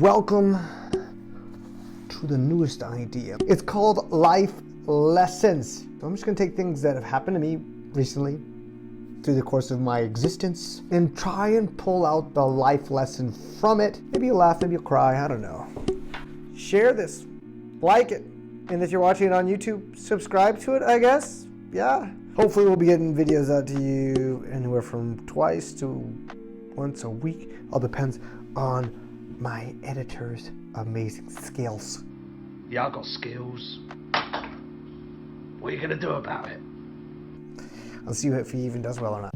Welcome to the newest idea. It's called life lessons. So I'm just gonna take things that have happened to me recently through the course of my existence and try and pull out the life lesson from it. Maybe you'll laugh, maybe you'll cry, I don't know. Share this, like it, and if you're watching it on YouTube, subscribe to it, I guess. Yeah. Hopefully we'll be getting videos out to you anywhere from twice to once a week. All depends on my editor's amazing skills. Yeah, I got skills. What are you gonna do about it? I'll see if he even does well or not.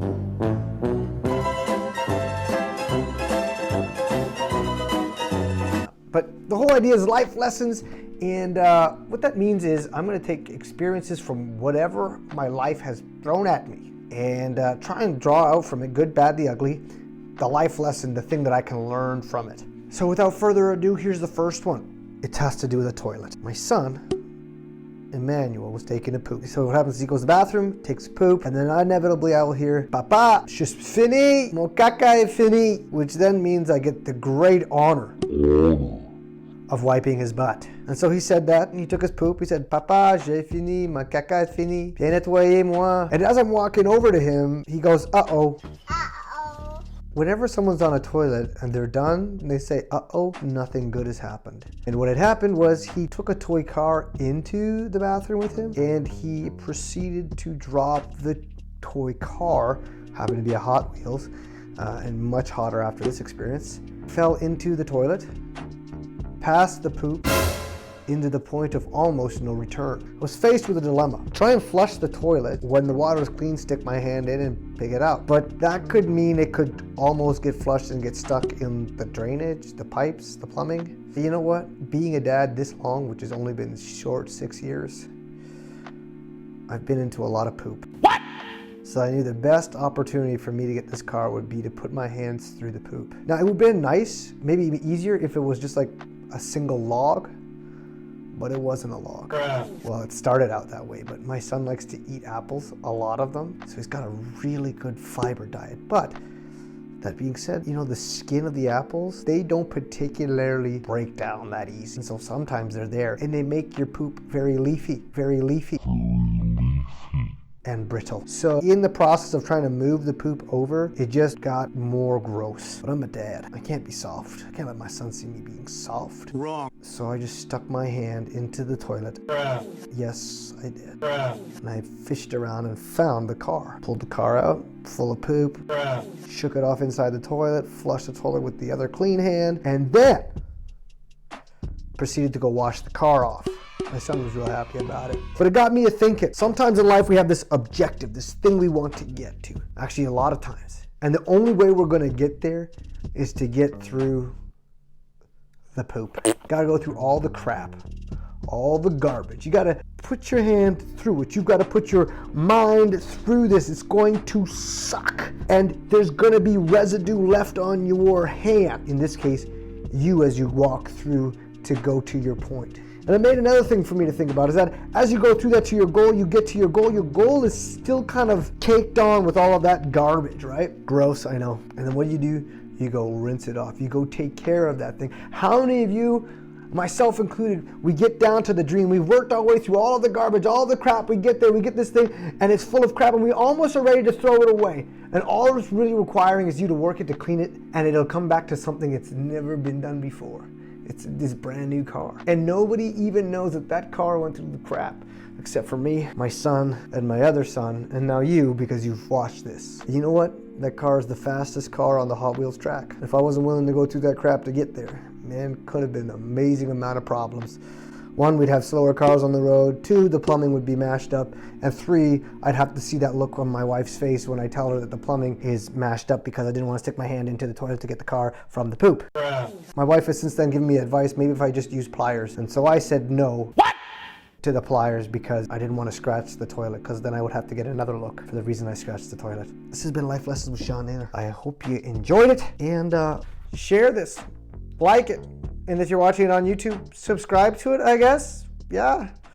But the whole idea is life lessons, and what that means is I'm going to take experiences from whatever my life has thrown at me and try and draw out from it, good, bad, the ugly, the life lesson, the thing that I can learn from it. So without further ado, here's the first one. It has to do with a toilet. My son, Emmanuel, was taking a poop. So what happens is he goes to the bathroom, takes a poop, and then inevitably I will hear, Papa, c'est fini, mon caca est fini, which then means I get the great honor of wiping his butt. And so he said that, and he took his poop. He said, Papa, j'ai fini, mon caca est fini, bien nettoyé moi. And as I'm walking over to him, he goes, uh-oh. Uh-oh. Whenever someone's on a toilet and they're done, and they say, uh-oh, nothing good has happened. And what had happened was he took a toy car into the bathroom with him, and he proceeded to drop the toy car, happened to be a Hot Wheels, and much hotter after this experience, fell into the toilet, passed the poop into the point of almost no return. I was faced with a dilemma. Try and flush the toilet. When the water is clean, stick my hand in and pick it out. But that could mean it could almost get flushed and get stuck in the drainage, the pipes, the plumbing. You know what? Being a dad this long, which has only been short 6 years, I've been into a lot of poop. What? So I knew the best opportunity for me to get this car would be to put my hands through the poop. Now it would have been nice, maybe even easier if it was just like a single log, but it wasn't a log. Well, it started out that way, but my son likes to eat apples, a lot of them, so he's got a really good fiber diet. But that being said, you know, the skin of the apples, they don't particularly break down that easy. And so sometimes they're there and they make your poop very leafy. And brittle. So in the process of trying to move the poop over, it just got more gross. But I'm a dad. I can't be soft. I can't let my son see me being soft. Wrong. So I just stuck my hand into the toilet. Yes, I did. And I fished around and found the car. Pulled the car out, full of poop. Shook it off inside the toilet, flushed the toilet with the other clean hand, and then proceeded to go wash the car off. My son was real happy about it. But it got me to thinking. Sometimes in life we have this objective, this thing we want to get to. Actually, a lot of times. And the only way we're going to get there is to get through the poop. Got to go through all the crap, all the garbage. You got to put your hand through it. You've got to put your mind through this. It's going to suck. And there's going to be residue left on your hand. In this case, you as you walk through to go to your point. And it made another thing for me to think about is that as you go through that to your goal, you get to your goal is still kind of caked on with all of that garbage, right? Gross, I know. And then what do? You go rinse it off. You go take care of that thing. How many of you, myself included, we get down to the dream. We've worked our way through all of the garbage, all the crap. We get there, we get this thing, and it's full of crap, and we almost are ready to throw it away. And all it's really requiring is you to work it, to clean it, and it'll come back to something it's never been done before. It's this brand new car. And nobody even knows that that car went through the crap, except for me, my son, and my other son, and now you, because you've watched this. You know what? That car is the fastest car on the Hot Wheels track. If I wasn't willing to go through that crap to get there, man, could have been an amazing amount of problems. 1, we'd have slower cars on the road. 2, the plumbing would be mashed up. And 3, I'd have to see that look on my wife's face when I tell her that the plumbing is mashed up because I didn't want to stick my hand into the toilet to get the car from the poop. My wife has since then given me advice, maybe if I just use pliers. And so I said no. What? To the pliers because I didn't want to scratch the toilet because then I would have to get another look for the reason I scratched the toilet. This has been Life Lessons with Shawn Naylor. I hope you enjoyed it and share this, like it. And if you're watching it on YouTube, subscribe to it, I guess. Yeah.